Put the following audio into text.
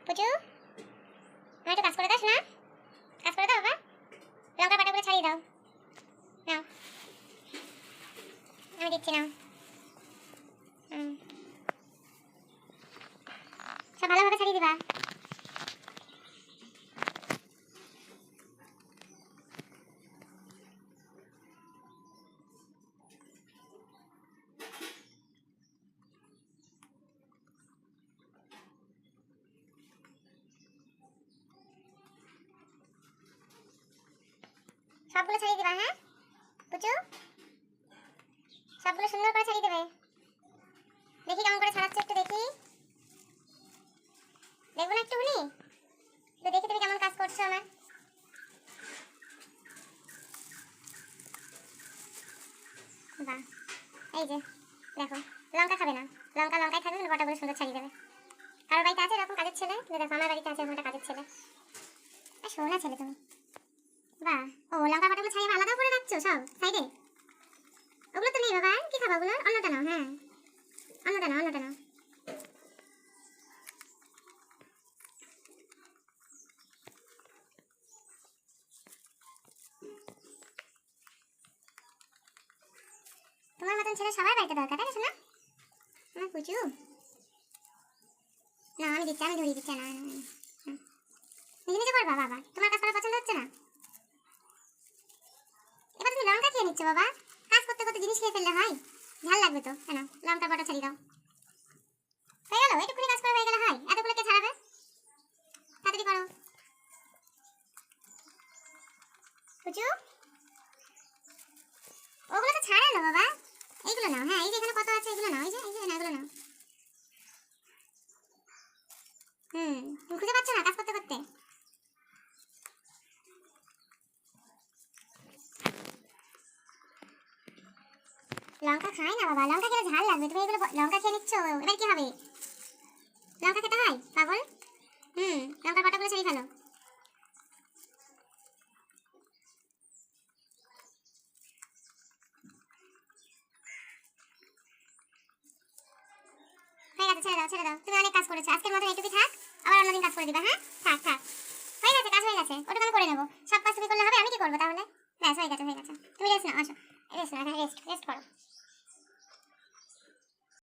পুচু আমি একটু কাজ করে দাও না, কাজ করে দাও বাবা। লঙ্কা পাতাগুলো ছাড়িয়ে দাও, নাও আমি দিচ্ছি, নাও। সব ভালোভাবে ছাড়িয়ে দিবা। সবগুলো ছাড়িয়ে দিবা, হ্যাঁ পুচু, সবগুলো সুন্দর করে ছাড়িয়ে দেবে। দেখি কেমন করে ছাড়াচ্ছে, একটু দেখি, দেখবো না একটুখানি, তো দেখি তুমি কেমন কাজ করছো আমার। বাহ, এই যে দেখো, লঙ্কা খাবে না, লঙ্কা লঙ্কাই খাবে, কিন্তু বটাগুলো সুন্দর ছাড়িয়ে দেবে। কারোর বাড়িতে আছে এরকম কাজের ছেলে? দেখো আমার বাড়িতে আছে এরকম একটা কাজের ছেলে। আর শোনা ছেলে তুমি। বাহ, ও লঙ্কা বাটাগুলো ছাড়িয়ে আলাদা করে রাখছো সব সাইডে? ওগুলো তো নেই বাবা, কি খাবা ওগুলো? অন্যটা নাও, হ্যাঁ অন্যটা নাও, অন্যটা নাও। তোমার মতন ছেলে সবার বাড়িতে দরকার, তাই না? আমার পুচু, না আমি দিচ্ছি, আমি ধরিয়ে দিচ্ছি, না নিজে নিজে করবা বাবা, তোমার কাজ করা পছন্দ হচ্ছে না? এবার তুমি লঙ্কা খেয়ে নিচ্ছ বাবা, কাজ করতে করতে জিনিস খেয়ে ফেললে হয়? ঝাল লাগবে তো, কেন লঙ্কা বাটা ছাড়িয়ে দাও। হয়ে গেল, এটুকুনি কাজ করে হয়ে গেলে হয়? এতগুলো কে ছাড়াবে? তাড়াতাড়ি করো পুচু। ওগুলো তো ছাড়ালো বাবা, এইগুলো নাও, হ্যাঁ এই যে এখানে কত আছে এগুলো নাও, এই যে এগুলো নাও। খুঁজে পাচ্ছ না কাজ করতে করতে? লঙ্কা খাই না বাবা, লঙ্কা খেলে ঝাল লাগবে, তুমি এগুলো লঙ্কা খেয়ে নিচ্ছ, এবার কি হবে? লঙ্কা খেতে হয় পাগল? লঙ্কার পাতাগুলো ছাড়িয়ে ফেলো। হয়ে গেছে, ছেড়ে দাও ছেড়ে দাও, তুমি অনেক কাজ করেছো, আজকের মতো এইটুকুই থাক, আবার অন্যদিন কাজ করে দিবা, হ্যাঁ থাক থাক, হয়ে গেছে কাজ হয়ে গেছে, ওটা আমি করে নেবো, সব কাজ তুমি করলে হবে, আমি কি করবো তাহলে? ব্যাস হয়ে গেছে, তুমি রেস্ট নাও, আসো রেস্ট নাও, রেস্ট করো।